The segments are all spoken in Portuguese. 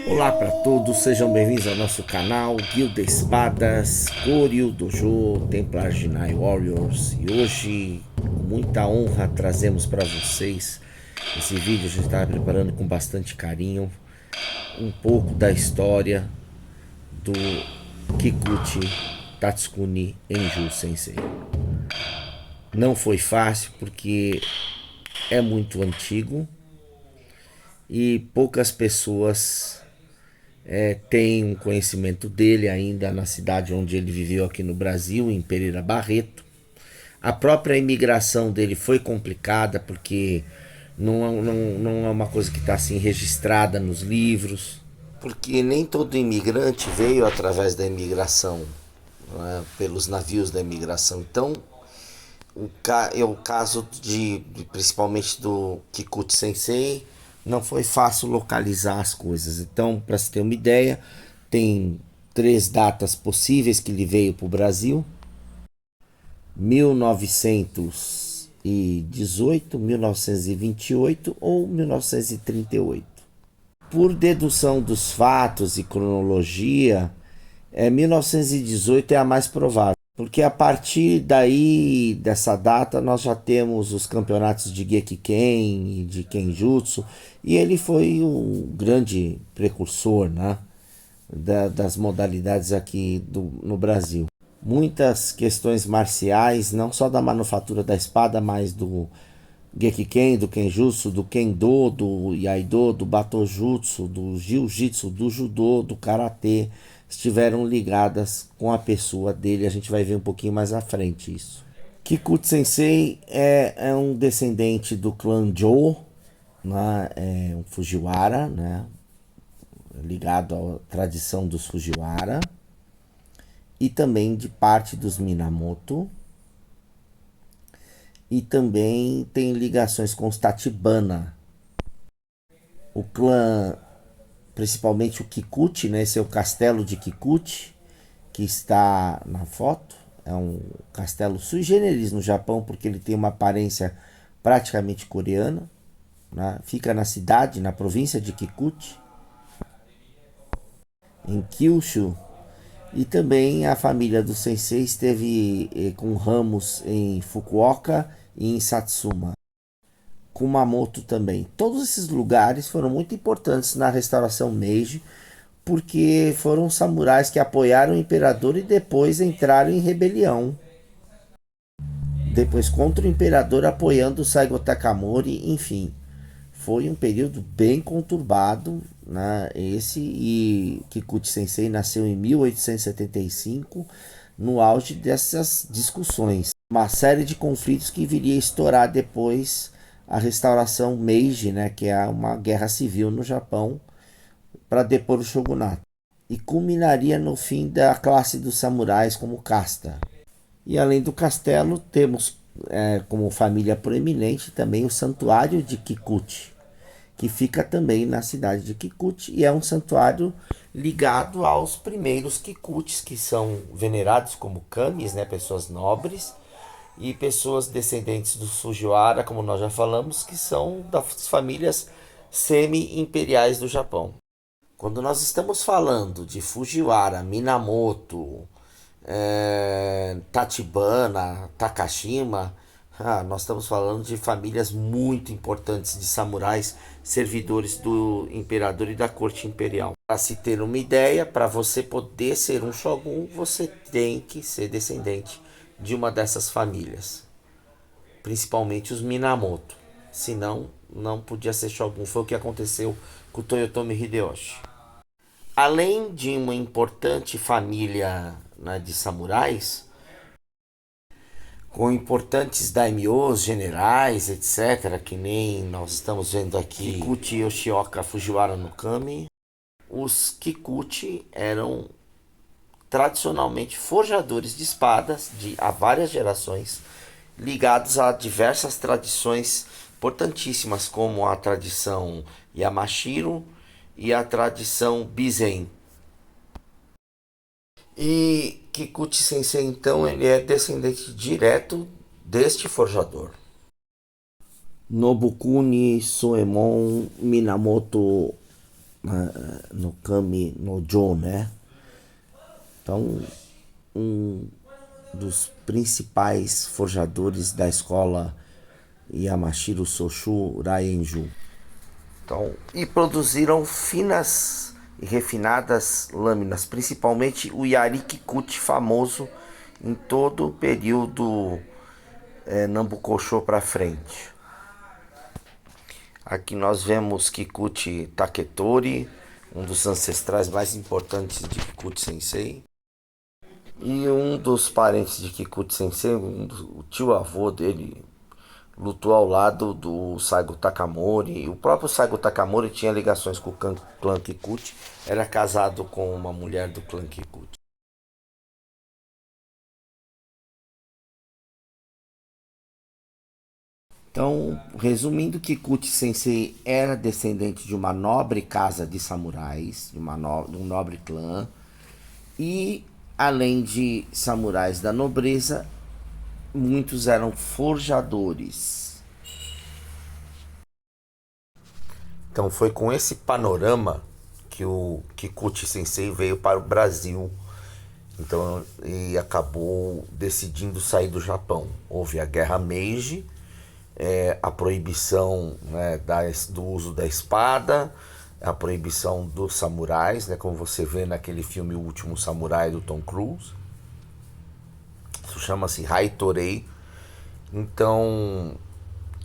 Olá para todos, sejam bem-vindos ao nosso canal Guilda Espadas, Koryu Dojo Templar Jinai Warriors. E hoje, com muita honra, trazemos para vocês esse vídeo. A gente está preparando com bastante carinho um pouco da história do Kikuchi Tatsukuni Enju Sensei. Não foi fácil porque é muito antigo e poucas pessoas tem um conhecimento dele ainda na cidade onde ele viveu aqui no Brasil, em Pereira Barreto. A própria imigração dele foi complicada porque não é uma coisa que está assim registrada nos livros, porque nem todo imigrante veio através da imigração, né, pelos navios da imigração. Então, é o caso principalmente do Kikuchi Sensei. Não foi fácil localizar as coisas. Então, para se ter uma ideia, tem três datas possíveis que ele veio para o Brasil: 1918, 1928 ou 1938. Por dedução dos fatos e cronologia, 1918 é a mais provável, porque a partir daí, dessa data, nós já temos os campeonatos de Gekiken e de Kenjutsu, e ele foi um grande precursor, né, das modalidades aqui no Brasil. Muitas questões marciais, não só da manufatura da espada, mas do Gekiken, do Kenjutsu, do Kendo, do Iaido, do Batojutsu, do Jiu-Jitsu, do Judô, do Karatê, estiveram ligadas com a pessoa dele. A gente vai ver um pouquinho mais à frente isso. Kikuchi Sensei é um descendente do clã Joe, né? É um Fujiwara, né? Ligado à tradição dos Fujiwara, e também de parte dos Minamoto, e também tem ligações com os Tachibana. O clã, principalmente o Kikuchi, né? Esse é o castelo de Kikuchi, que está na foto. É um castelo sui generis no Japão, porque ele tem uma aparência praticamente coreana, né? Fica na cidade, na província de Kikuchi, em Kyushu. E também a família do Sensei esteve com ramos em Fukuoka e em Satsuma. Kumamoto também. Todos esses lugares foram muito importantes na restauração Meiji, porque foram samurais que apoiaram o imperador e depois entraram em rebelião. Depois contra o imperador, apoiando o Saigo Takamori, enfim. Foi um período bem conturbado, né? Esse, e Kikuchi Sensei nasceu em 1875, no auge dessas discussões. Uma série de conflitos que viria a estourar depois a restauração Meiji, né? Que é uma guerra civil no Japão para depor o shogunato. E culminaria no fim da classe dos samurais como casta. E além do castelo, temos como família proeminente também o santuário de Kikuchi, que fica também na cidade de Kikuchi, e é um santuário ligado aos primeiros Kikuchis, que são venerados como kamis, né, pessoas nobres, e pessoas descendentes do Fujiwara, como nós já falamos, que são das famílias semi-imperiais do Japão. Quando nós estamos falando de Fujiwara, Minamoto, Tachibana, Takashima, nós estamos falando de famílias muito importantes de samurais, servidores do imperador e da corte imperial. Para se ter uma ideia, para você poder ser um shogun, você tem que ser descendente de uma dessas famílias, principalmente os Minamoto. Senão, não podia ser shogun. Foi o que aconteceu com Toyotomi Hideyoshi. Além de uma importante família, né, de samurais, com importantes daimyos, generais, etc., que nem nós estamos vendo aqui, Kikuchi Yoshioka Fujiwara no Kami, os Kikuchi eram tradicionalmente forjadores de espadas há várias gerações, ligados a diversas tradições importantíssimas, como a tradição Yamashiro e a tradição Bizen. E Kikuchi Sensei, então, ele é descendente direto deste forjador. Nobukuni Soemon Minamoto no Kami no Jo, né? Então, um dos principais forjadores da escola Yamashiro Soshu Raienju. Então, e produziram finas e refinadas lâminas, principalmente o Yari Kikuchi, famoso em todo o período Nambukoshō para frente. Aqui nós vemos Kikuchi Taketori, um dos ancestrais mais importantes de Kikuchi Sensei. E um dos parentes de Kikuchi Sensei, o tio-avô dele, lutou ao lado do Saigo Takamori. O próprio Saigo Takamori tinha ligações com o clã Kikuchi, era casado com uma mulher do clã Kikuchi. Então, resumindo, Kikuchi Sensei era descendente de uma nobre casa de samurais, de um nobre clã, e além de samurais da nobreza, muitos eram forjadores. Então foi com esse panorama que o Kikuchi Sensei veio para o Brasil. Então, e acabou decidindo sair do Japão. Houve a Guerra Meiji, a proibição, né, do uso da espada, a proibição dos samurais, né, como você vê naquele filme O Último Samurai do Tom Cruise. Isso chama-se Haitorei. Então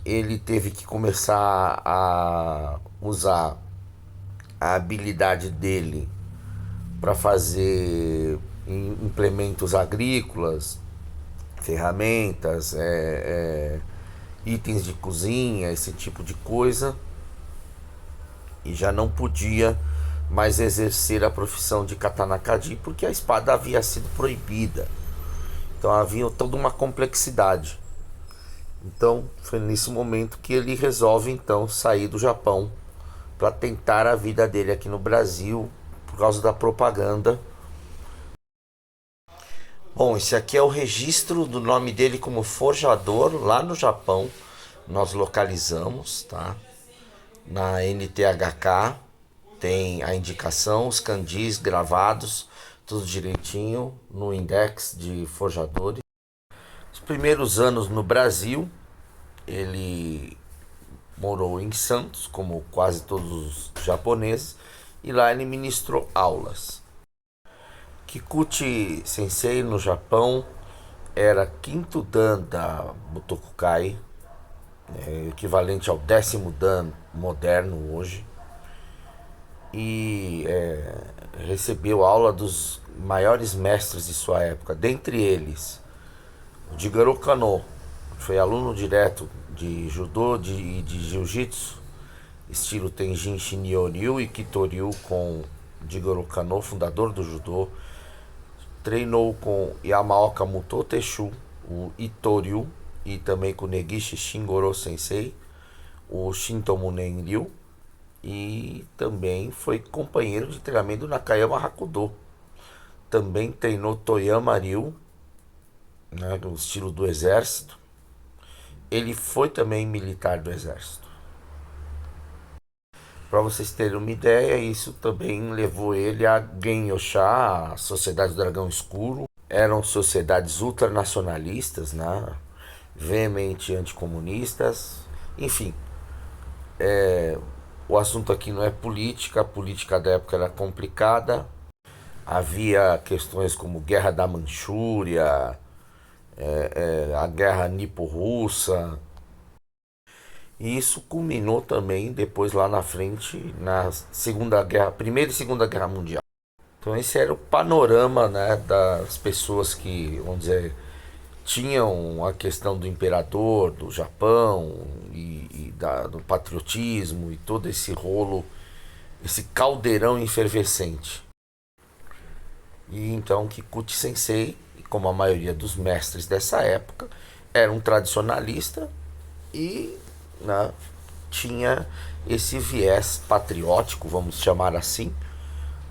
ele teve que começar a usar a habilidade dele para fazer implementos agrícolas, ferramentas, itens de cozinha, esse tipo de coisa, e já não podia mais exercer a profissão de katanakadi porque a espada havia sido proibida. Então havia toda uma complexidade. Então foi nesse momento que ele resolve então sair do Japão para tentar a vida dele aqui no Brasil por causa da propaganda. Bom, esse aqui é o registro do nome dele como forjador lá no Japão. Nós localizamos, tá? Na NTHK tem a indicação, os kanjis gravados, tudo direitinho no index de forjadores. Os primeiros anos no Brasil, ele morou em Santos, como quase todos os japoneses, e lá ele ministrou aulas. Kikuchi Sensei no Japão era quinto dan da Butokukai, equivalente ao 10º dan moderno hoje, e recebeu aula dos maiores mestres de sua época, dentre eles o Jigoro Kano, foi aluno direto de judô e de jiu-jitsu, estilo Tenjin Shinryu e Kitoryu, com Jigoro Kano, fundador do judô. Treinou com Yamaoka Mutoteshu, o Itoryu, e também com Negishi Shingoro Sensei, o Shintomunen Ryu, e também foi companheiro de treinamento do Nakayama Hakudo. Também treinou Toyama Ryu, né, no estilo do exército. Ele foi também militar do exército. Para vocês terem uma ideia, isso também levou ele a Genyosha, a Sociedade do Dragão Escuro. Eram sociedades ultranacionalistas, né? Veemente anticomunistas. Enfim, o assunto aqui não é política, a política da época era complicada. Havia questões como Guerra da Manchúria, a Guerra Nipo-Russa. E isso culminou também depois lá na frente, na Primeira e Segunda Guerra Mundial. Então esse era o panorama, né, das pessoas que, vamos dizer, tinham a questão do imperador, do Japão do patriotismo e todo esse rolo, esse caldeirão efervescente. E então Kikuchi Sensei, como a maioria dos mestres dessa época, era um tradicionalista e, né, tinha esse viés patriótico, vamos chamar assim,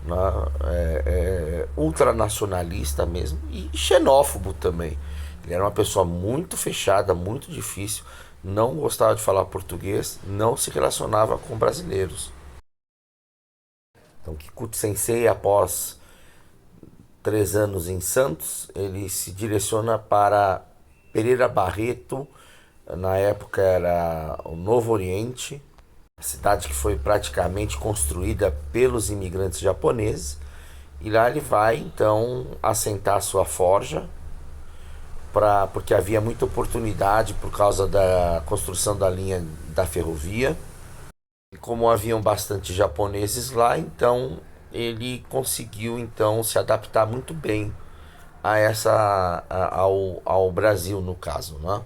né, ultranacionalista mesmo, e xenófobo também. Ele era uma pessoa muito fechada, muito difícil, não gostava de falar português, não se relacionava com brasileiros. Então, Kikuchi Sensei, após 3 anos em Santos, ele se direciona para Pereira Barreto, na época era o Novo Oriente, a cidade que foi praticamente construída pelos imigrantes japoneses, e lá ele vai então assentar sua forja, porque havia muita oportunidade por causa da construção da linha da ferrovia. E como haviam bastante japoneses lá, então ele conseguiu então se adaptar muito bem ao Brasil, no caso, né?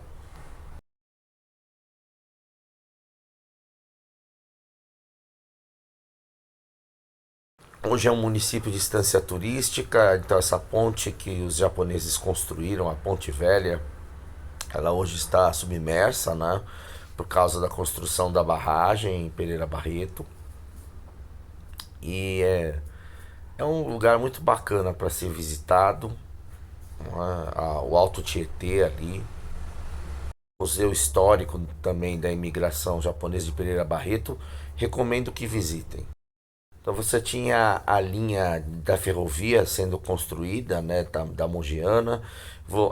Hoje é um município de distância turística, então essa ponte que os japoneses construíram, a Ponte Velha, ela hoje está submersa, né? Por causa da construção da barragem em Pereira Barreto. E é um lugar muito bacana para ser visitado, né? O Alto Tietê ali, Museu Histórico também da imigração japonesa de Pereira Barreto, recomendo que visitem. Então você tinha a linha da ferrovia sendo construída, né, da Mogiana,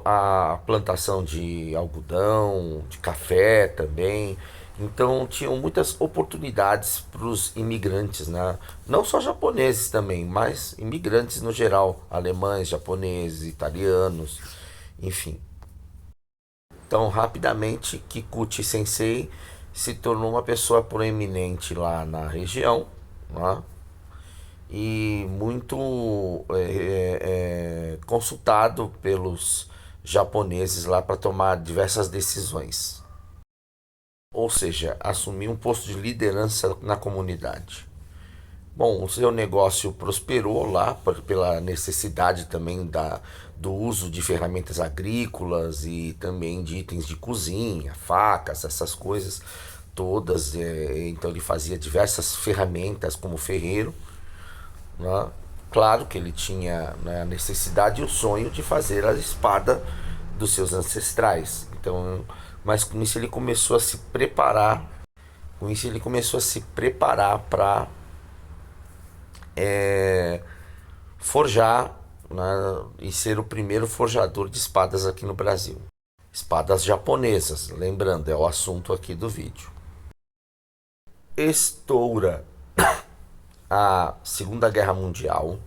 a plantação de algodão, de café também. Então tinham muitas oportunidades para os imigrantes, né? Não só japoneses também, mas imigrantes no geral, alemães, japoneses, italianos, enfim. Então, rapidamente, Kikuchi Sensei se tornou uma pessoa proeminente lá na região, né? E muito consultado pelos japoneses lá para tomar diversas decisões. Ou seja, assumir um posto de liderança na comunidade. Bom, o seu negócio prosperou lá pela necessidade também do uso de ferramentas agrícolas e também de itens de cozinha, facas, essas coisas todas. Então ele fazia diversas ferramentas como ferreiro, né? Claro que ele tinha, né, a necessidade e o sonho de fazer a espada dos seus ancestrais. Então, mas com isso ele começou a se preparar. Com isso ele começou a se preparar para forjar, né, e ser o primeiro forjador de espadas aqui no Brasil. Espadas japonesas, lembrando, é o assunto aqui do vídeo. Estoura a Segunda Guerra Mundial,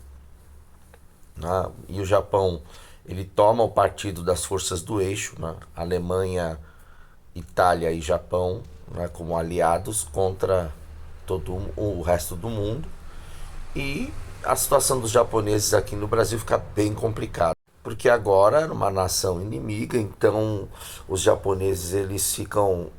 né, e o Japão ele toma o partido das forças do eixo, né, Alemanha, Itália e Japão, né, como aliados contra todo o resto do mundo. E a situação dos japoneses aqui no Brasil fica bem complicada, porque agora é uma nação inimiga, então os japoneses eles ficam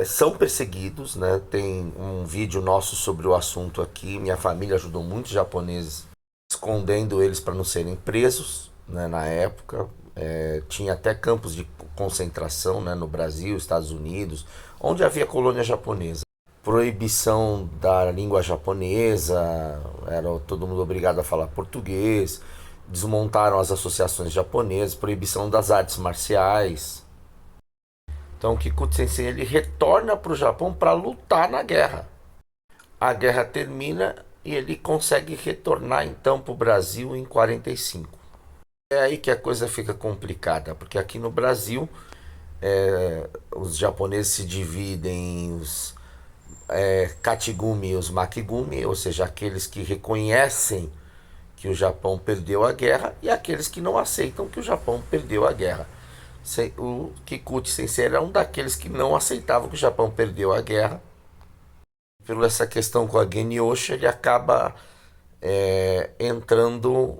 são perseguidos, né? Tem um vídeo nosso sobre o assunto aqui. Minha família ajudou muitos japoneses escondendo eles para não serem presos, né, na época. Tinha até campos de concentração, né, no Brasil, Estados Unidos, onde havia colônia japonesa. Proibição da língua japonesa, era todo mundo obrigado a falar português, desmontaram as associações japonesas, proibição das artes marciais. Então o Kikuchi Sensei ele retorna para o Japão para lutar na guerra. A guerra termina e ele consegue retornar então para o Brasil em 45. É aí que a coisa fica complicada, porque aqui no Brasil os japoneses se dividem em os Kachigumi e os Makigumi, ou seja, aqueles que reconhecem que o Japão perdeu a guerra e aqueles que não aceitam que o Japão perdeu a guerra. O Kikuchi Sensei era um daqueles que não aceitavam que o Japão perdeu a guerra. Por essa questão com a Genyoshi, ele acaba entrando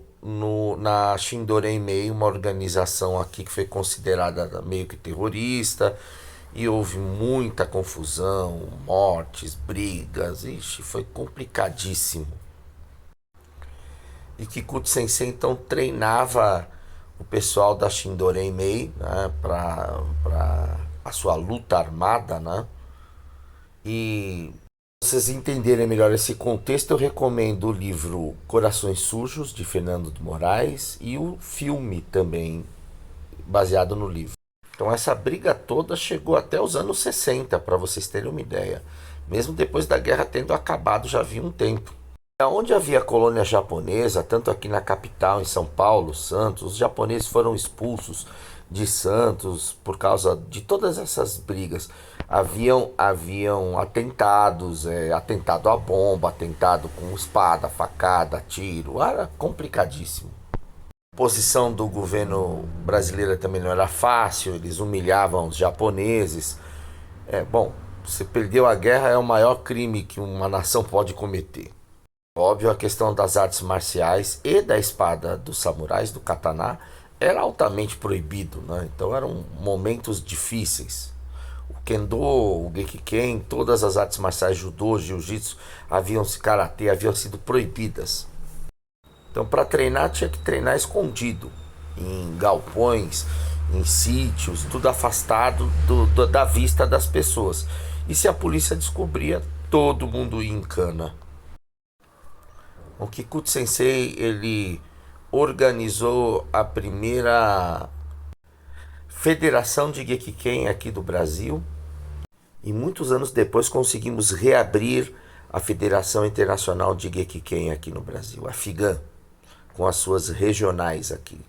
na Shindoren-mei, uma organização aqui que foi considerada meio que terrorista, e houve muita confusão, mortes, brigas, ixi, foi complicadíssimo. E Kikuchi Sensei então treinava o pessoal da Shindoren-mei, né, para a sua luta armada, né? E vocês entenderem melhor esse contexto, eu recomendo o livro Corações Sujos, de Fernando de Moraes, e o filme também, baseado no livro. Então essa briga toda chegou até os anos 60, para vocês terem uma ideia. Mesmo depois da guerra tendo acabado, já havia um tempo. Onde havia colônia japonesa, tanto aqui na capital, em São Paulo, Santos, os japoneses foram expulsos de Santos por causa de todas essas brigas. Haviam atentados, atentado à bomba, atentado com espada, facada, tiro. Era complicadíssimo. A posição do governo brasileiro também não era fácil, eles humilhavam os japoneses. Bom, você perdeu a guerra é o maior crime que uma nação pode cometer. Óbvio, a questão das artes marciais e da espada dos samurais, do katana, era altamente proibido, né? Então eram momentos difíceis. O kendo, o gekiken, todas as artes marciais, judô, jiu-jitsu, karatê, haviam sido proibidas. Então para treinar tinha que treinar escondido, em galpões, em sítios, tudo afastado da vista das pessoas. E se a polícia descobria, todo mundo ia em cana. O Kikuchi Sensei, ele organizou a primeira federação de Gekiken aqui do Brasil e muitos anos depois conseguimos reabrir a Federação Internacional de Gekiken aqui no Brasil, a FIGAN, com as suas regionais aqui,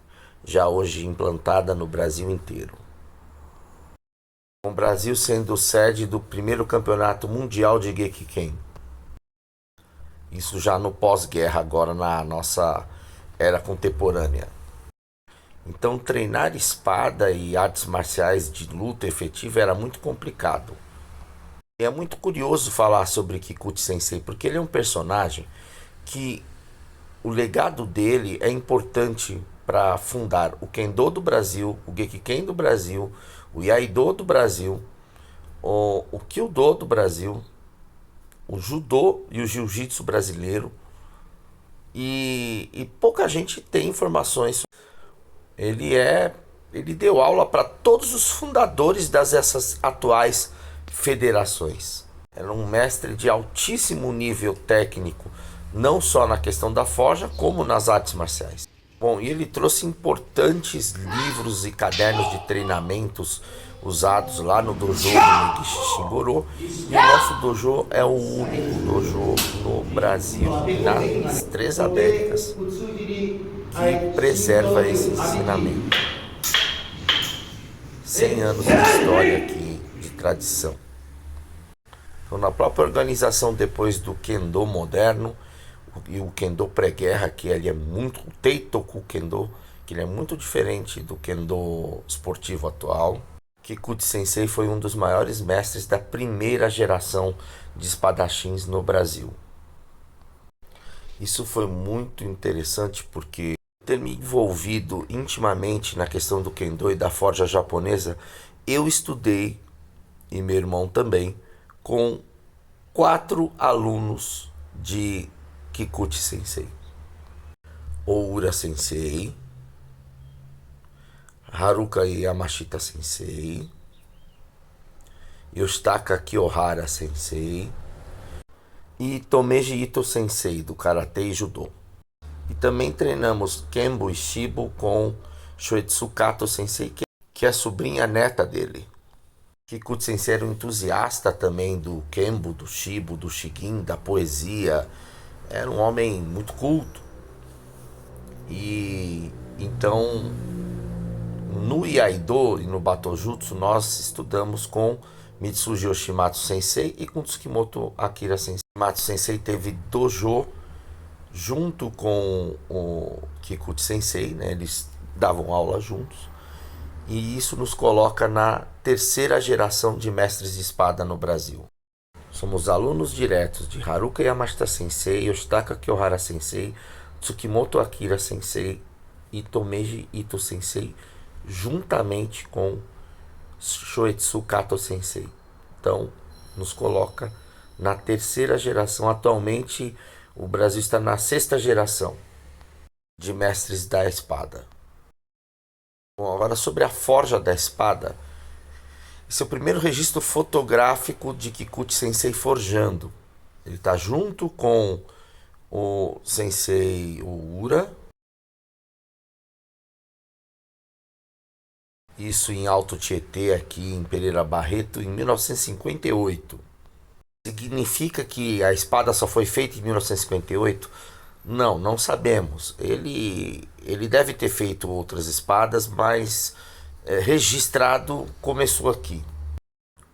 já hoje implantada no Brasil inteiro. Com o Brasil sendo sede do primeiro campeonato mundial de Gekiken. Isso já no pós-guerra, agora na nossa era contemporânea. Então treinar espada e artes marciais de luta efetiva era muito complicado. E é muito curioso falar sobre Kikuchi Sensei, porque ele é um personagem que o legado dele é importante para fundar o Kendo do Brasil, o Gekiken do Brasil, o Iaido do Brasil, o Kyudo do Brasil, o Judô e o Jiu-Jitsu brasileiro. E pouca gente tem informações. Ele deu aula para todos os fundadores dessas atuais federações. Era um mestre de altíssimo nível técnico, não só na questão da forja, como nas artes marciais. Bom, e ele trouxe importantes livros e cadernos de treinamentos usados lá no dojo do Nikishi Shingoro. E o nosso dojo é o único dojo no Brasil, nas três Américas, que preserva esse ensinamento. 100 anos de história aqui, de tradição. Então, na própria organização depois do Kendo moderno e o Kendo pré-guerra, que ele é muito, o Teitoku Kendo, que ele é muito diferente do Kendo esportivo atual. Kikuchi Sensei foi um dos maiores mestres da primeira geração de espadachins no Brasil. Isso foi muito interessante porque ter me envolvido intimamente na questão do Kendo e da forja japonesa, eu estudei, e meu irmão também, com 4 alunos de Kikuchi Sensei: Oura Sensei, Haruka Yamashita Sensei, Yoshitaka Kiyohara Sensei e Tomeji Ito Sensei, do Karatê e Judô. E também treinamos Kenbo e Shibo com Shoetsu Kato Sensei, que é a sobrinha neta dele. Kikuchi Sensei era um entusiasta também do Kenbo, do Shibo, do Shigin, da poesia. Era um homem muito culto. E então, no Iaido e no Batojutsu, nós estudamos com Mitsuji Yoshimatsu Sensei e com Tsukimoto Akira Sensei. Yoshimatsu Sensei teve dojo junto com o Kikuchi Sensei, né? Eles davam aula juntos. E isso nos coloca na terceira geração de mestres de espada no Brasil. Somos alunos diretos de Haruka Yamashita Sensei, Yoshitaka Kiyohara Sensei, Tsukimoto Akira Sensei e Tomeji Ito Sensei, juntamente com Shoetsu Kato Sensei. Então, nos coloca na terceira geração. Atualmente, o Brasil está na 6ª geração de mestres da espada. Bom, agora sobre a forja da espada. Esse é o primeiro registro fotográfico de Kikuchi Sensei forjando. Ele está junto com o Sensei Oura. Isso em Alto Tietê, aqui em Pereira Barreto, em 1958. Significa que a espada só foi feita em 1958? Não, não sabemos. Ele deve ter feito outras espadas, mas registrado começou aqui.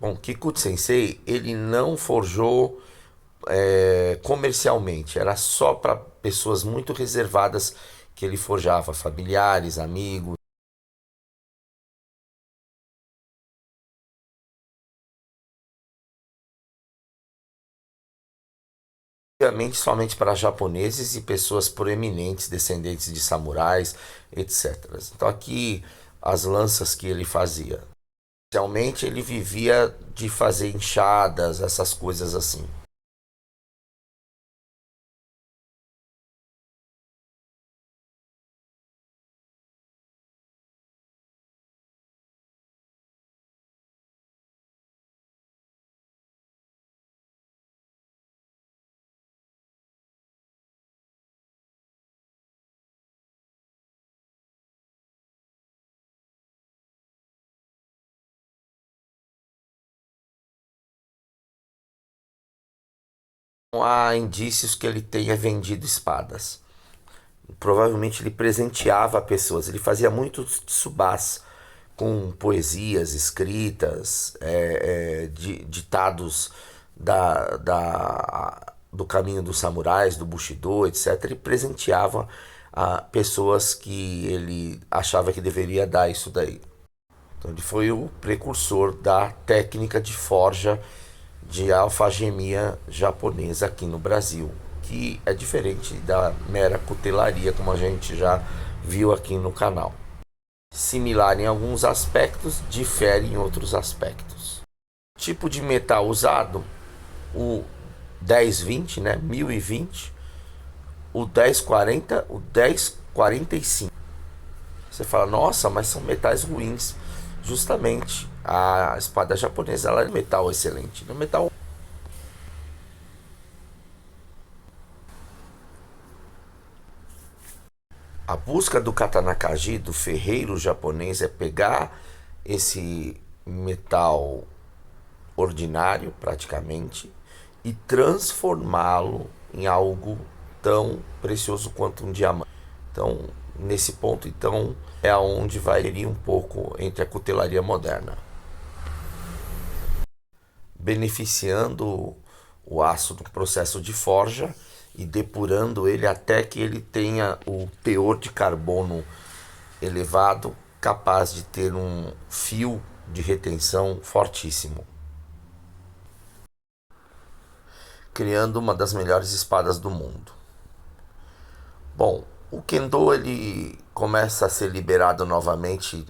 Bom, Kikuchi Sensei, ele não forjou comercialmente, era só para pessoas muito reservadas que ele forjava, familiares, amigos. Obviamente somente para japoneses e pessoas proeminentes, descendentes de samurais, etc. Então aqui as lanças que ele fazia. Realmente ele vivia de fazer enxadas, essas coisas assim. Não há indícios que ele tenha vendido espadas. Provavelmente ele presenteava pessoas. Ele fazia muitos tsubás com poesias escritas, ditados do caminho dos samurais, do Bushido, etc. E presenteava a pessoas que ele achava que deveria dar isso daí. Então ele foi o precursor da técnica de forja de alfagemia japonesa aqui no Brasil, que é diferente da mera cutelaria, como a gente já viu aqui no canal. Similar em alguns aspectos, difere em outros aspectos. Tipo de metal usado, o 1020, né, 1020, o 1040, o 1045. Você fala, nossa, mas são metais ruins. Justamente, a espada japonesa ela é metal excelente. No metal, a busca do katanakaji, do ferreiro japonês, é pegar esse metal ordinário, praticamente, e transformá-lo em algo tão precioso quanto um diamante. Então, nesse ponto, então, é aonde vai ir um pouco entre a cutelaria moderna, beneficiando o aço do processo de forja e depurando ele até que ele tenha o teor de carbono elevado, capaz de ter um fio de retenção fortíssimo, criando uma das melhores espadas do mundo. Bom, o Kendo ele começa a ser liberado novamente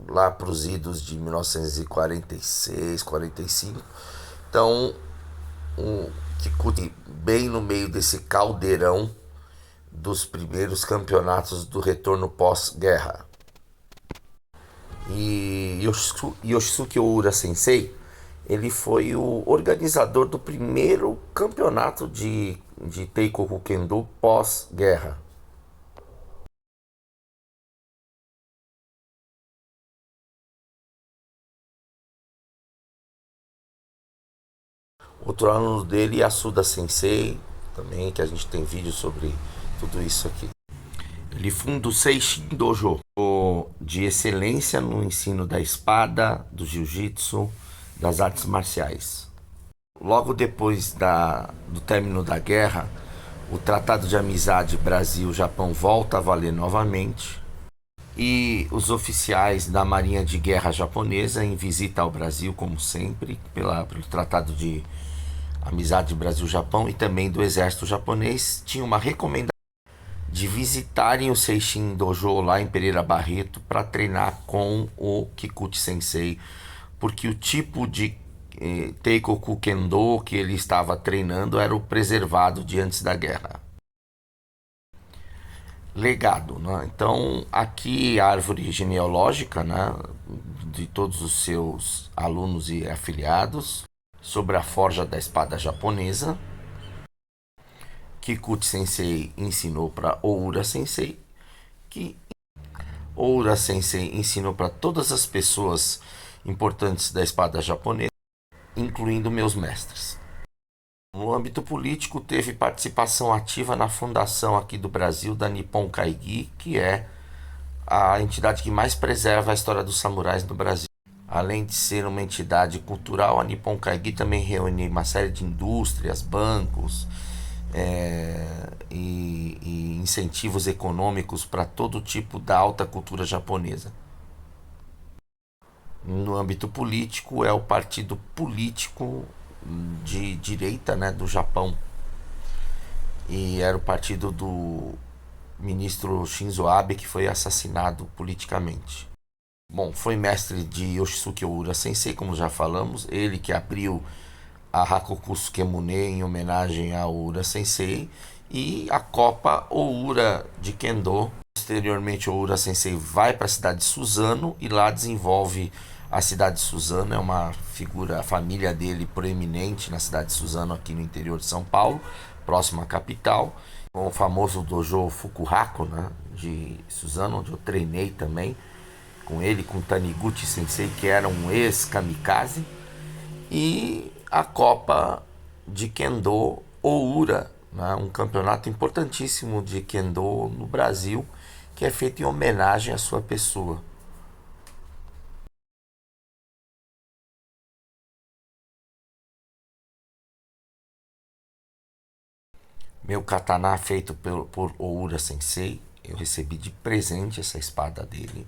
lá para os idos de 1946, 45. Então, o Kikuchi bem no meio desse caldeirão dos primeiros campeonatos do retorno pós-guerra. E Yoshisuke Oura Sensei, ele foi o organizador do primeiro campeonato de Teikoku Kendo pós-guerra. Outro aluno dele, Yasuda Sensei, também, que a gente tem vídeo sobre tudo isso aqui. Ele funda o Seishin Dojo, de excelência no ensino da espada, do jiu-jitsu, das artes marciais. Logo depois do término da guerra, o Tratado de Amizade Brasil-Japão volta a valer novamente e os oficiais da Marinha de Guerra japonesa em visita ao Brasil, como sempre, pelo Tratado de Amizade Brasil-Japão e também do Exército Japonês, tinham uma recomendação de visitarem o Seishin Dojo lá em Pereira Barreto para treinar com o Kikuchi Sensei, porque o tipo de Teikoku Kendo que ele estava treinando era o preservado de antes da guerra. Legado, né? Então aqui a árvore genealógica, né, de todos os seus alunos e afiliados sobre a forja da espada japonesa. Kikuchi Sensei ensinou para Oura Sensei, que Oura Sensei ensinou para todas as pessoas importantes da espada japonesa, incluindo meus mestres. No âmbito político, teve participação ativa na fundação aqui do Brasil da Nippon Kaigi, que é a entidade que mais preserva a história dos samurais no Brasil. Além de ser uma entidade cultural, a Nippon Kaigi também reúne uma série de indústrias, bancos e incentivos econômicos para todo tipo da alta cultura japonesa. No âmbito político, é o partido político de direita, né, do Japão. E era o partido do ministro Shinzo Abe, que foi assassinado politicamente. Bom, foi mestre de Yoshisuke Oura Sensei, como já falamos, ele que abriu a Hakoku Sukemune em homenagem a Oura Sensei, e a Copa Oura de Kendo. Posteriormente, Oura Sensei vai para a cidade de Suzano e lá desenvolve a cidade de Suzano. É uma figura, a família dele proeminente na cidade de Suzano, aqui no interior de São Paulo, próximo à capital. O famoso dojo Fukuhaku, né, de Suzano, onde eu treinei também com ele, com Taniguchi Sensei, que era um ex-kamikaze. E a Copa de Kendo Oura, né, um campeonato importantíssimo de Kendo no Brasil, que é feito em homenagem à sua pessoa. Meu katana feito por Oura Sensei, eu recebi de presente essa espada dele.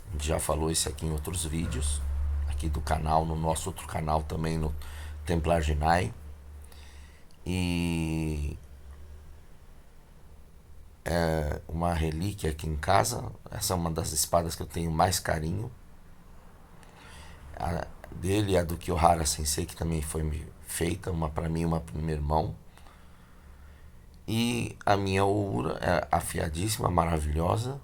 A gente já falou isso aqui em outros vídeos, aqui do canal, no nosso outro canal também, no Templar Jinai. E é uma relíquia aqui em casa. Essa é uma das espadas que eu tenho mais carinho. A dele é a do Kiyohara Sensei, que também foi feita, uma para mim e uma para o meu irmão. E a minha Oura é afiadíssima, maravilhosa.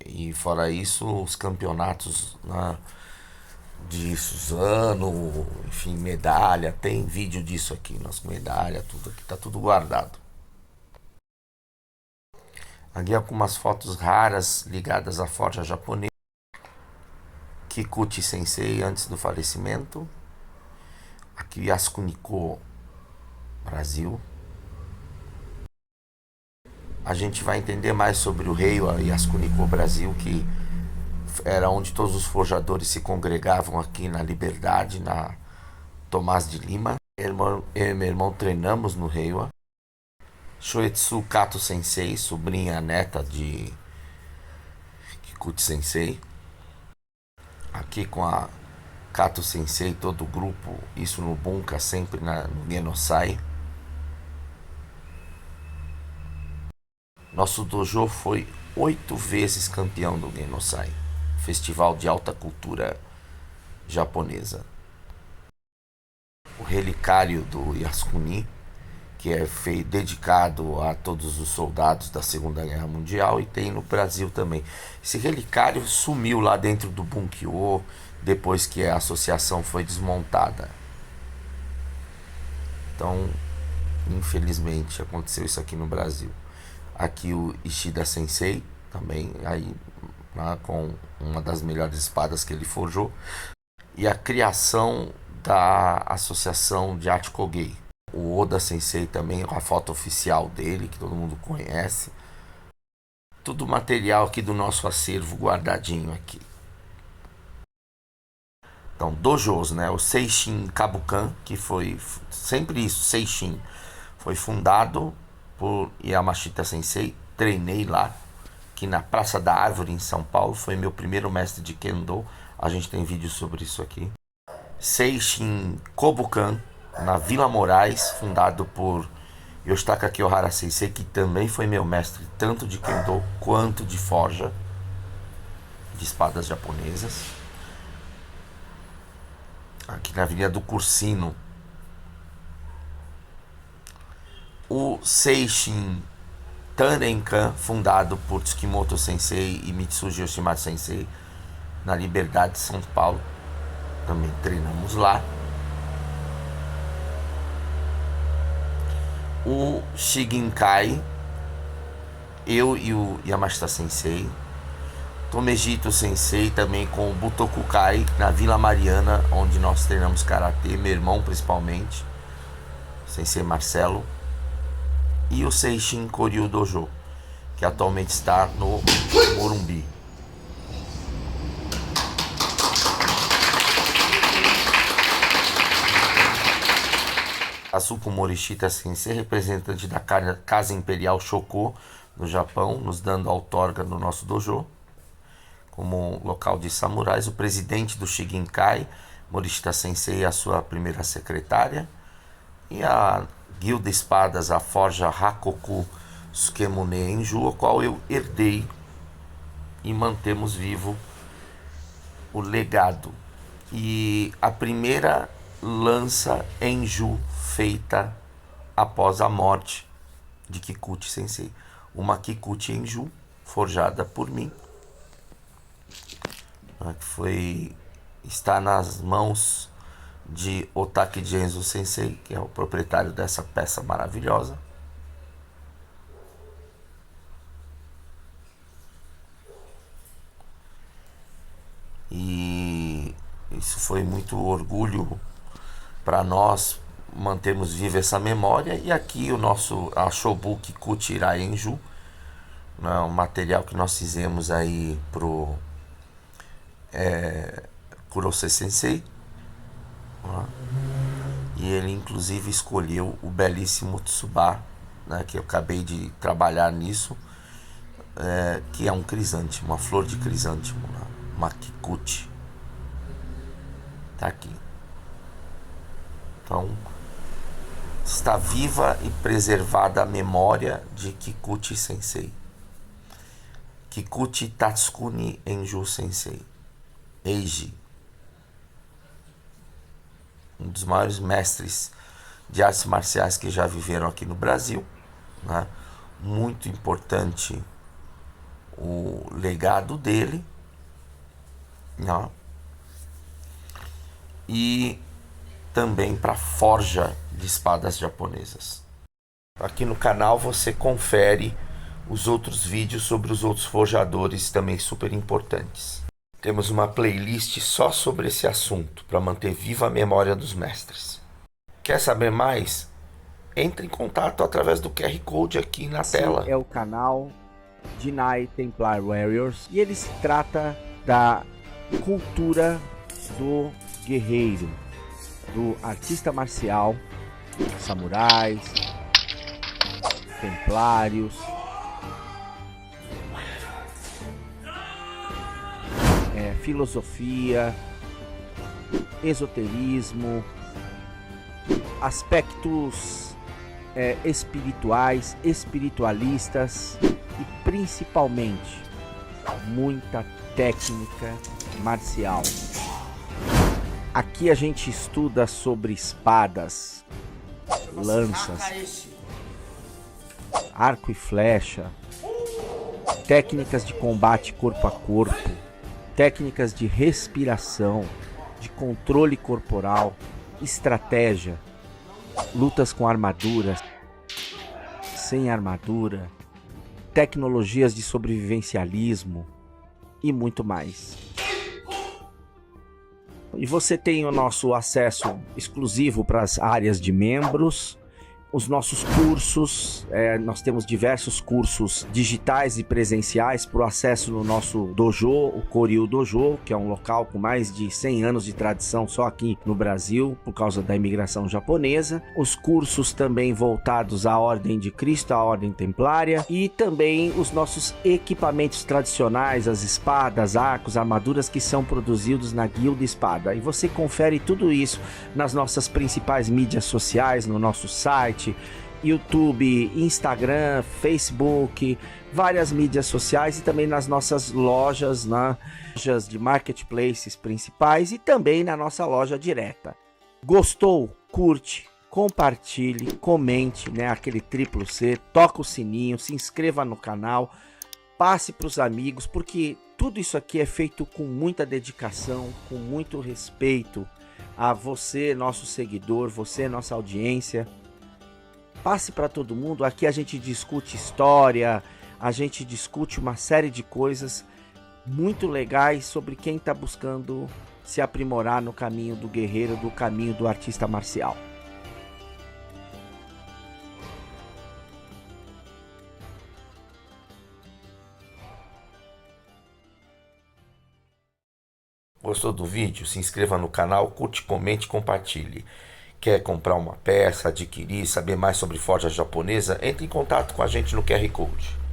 E fora isso, os campeonatos, né, de Suzano, enfim, medalha, tem vídeo disso aqui, nossa medalha, tudo aqui, tá tudo guardado. Aqui algumas fotos raras ligadas à forja japonesa. Kikuchi Sensei antes do falecimento. Aqui Yasukuniko Brasil. A gente vai entender mais sobre o Reiwa Yasukuniko Brasil, que era onde todos os forjadores se congregavam aqui na Liberdade, na Tomás de Lima. Eu e meu irmão treinamos no Reiwa. Shoetsu Kato Sensei, sobrinha neta de Kikuchi Sensei. Aqui com a Kato Sensei, todo o grupo, isso no Bunka, sempre no Genosai. Nosso dojo foi 8 vezes campeão do Genosai, festival de alta cultura japonesa. O relicário do Yasukuni, que é dedicado a todos os soldados da Segunda Guerra Mundial, e tem no Brasil também. Esse relicário sumiu lá dentro do Bunkyo depois que a associação foi desmontada. Então, infelizmente, aconteceu isso aqui no Brasil. Aqui o Ishida Sensei também, aí, né, com uma das melhores espadas que ele forjou. E a criação da Associação de Arte Kogei. O Oda Sensei também, a foto oficial dele, que todo mundo conhece. Tudo material aqui do nosso acervo guardadinho aqui. Então, dojos, né? O Seishin Kabukan, que foi sempre isso, Seishin, foi fundado por Yamashita Sensei. Treinei lá, aqui na Praça da Árvore, em São Paulo. Foi meu primeiro mestre de Kendo. A gente tem vídeo sobre isso aqui. Seishin Kobukan, na Vila Moraes, fundado por Yoshitaka Kiyohara Sensei, que também foi meu mestre tanto de Kendo quanto de forja de espadas japonesas. Aqui na Avenida do Cursino. O Seishin Tanrenkan, fundado por Tsukimoto Sensei e Mitsuji Yoshimatsu Sensei, na Liberdade de São Paulo. Também treinamos lá. O Shiginkai, eu e o Yamashita Sensei, Tomejito Sensei também com o Butokukai na Vila Mariana, onde nós treinamos karatê, meu irmão principalmente, Sensei Marcelo, e o Seishin Koryu Dojo, que atualmente está no Morumbi. Asuko Morishita Sensei, representante da Casa Imperial Shoko no Japão, nos dando outorga no nosso dojo como local de samurais. O presidente do Shiginkai, Morishita Sensei, e a sua primeira secretária, e a Guilda Espadas, a Forja Hakoku Tsukemune Enju, a qual eu herdei, e mantemos vivo o legado. E a primeira lança Enju feita após a morte de Kikuchi Sensei, uma Kikuchi Enju forjada por mim, que está nas mãos de Otaki Genzo Sensei, que é o proprietário dessa peça maravilhosa. E isso foi muito orgulho para nós mantermos viva essa memória. E aqui a Shobuki Kutirai Enju, né, um material que nós fizemos aí pro Kurose Sensei, né, e ele inclusive escolheu o belíssimo Tsuba, né, que eu acabei de trabalhar nisso, que é um crisântimo, uma flor de crisântimo, né, uma Kikuchi. Tá aqui. Então está viva e preservada a memória de Kikuchi Sensei, Kikuchi Tatsukuni Enju Sensei, Eiji, um dos maiores mestres de artes marciais que já viveram aqui no Brasil, né? Muito importante o legado dele, né? E também para a forja de espadas japonesas. Aqui no canal você confere os outros vídeos sobre os outros forjadores também super importantes. Temos uma playlist só sobre esse assunto para manter viva a memória dos mestres. Quer saber mais? Entre em contato através do QR Code aqui na tela. É o canal Jinai Templar Warriors e ele se trata da cultura do guerreiro, do artista marcial, samurais, templários, filosofia, esoterismo, aspectos espirituais, espiritualistas e principalmente muita técnica marcial. Aqui a gente estuda sobre espadas, lanças, arco e flecha, técnicas de combate corpo a corpo, técnicas de respiração, de controle corporal, estratégia, lutas com armaduras, sem armadura, tecnologias de sobrevivencialismo e muito mais. E você tem o nosso acesso exclusivo para as áreas de membros, os nossos cursos, nós temos diversos cursos digitais e presenciais para o acesso no nosso dojo, o Koryu Dojo, que é um local com mais de 100 anos de tradição só aqui no Brasil, por causa da imigração japonesa. Os cursos também voltados à Ordem de Cristo, à Ordem Templária, e também os nossos equipamentos tradicionais, as espadas, arcos, armaduras que são produzidos na Guilda Espada. E você confere tudo isso nas nossas principais mídias sociais, no nosso site, YouTube, Instagram, Facebook, várias mídias sociais e também nas nossas lojas, lojas de marketplaces principais e também na nossa loja direta. Gostou? Curte, compartilhe, comente, aquele triplo C, toca o sininho, se inscreva no canal, passe para os amigos, porque tudo isso aqui é feito com muita dedicação, com muito respeito a você, nosso seguidor, você, nossa audiência. Passe para todo mundo. Aqui a gente discute história, a gente discute uma série de coisas muito legais sobre quem está buscando se aprimorar no caminho do guerreiro, do caminho do artista marcial. Gostou do vídeo? Se inscreva no canal, curte, comente e compartilhe. Quer comprar uma peça, adquirir, saber mais sobre forja japonesa? Entre em contato com a gente no QR Code.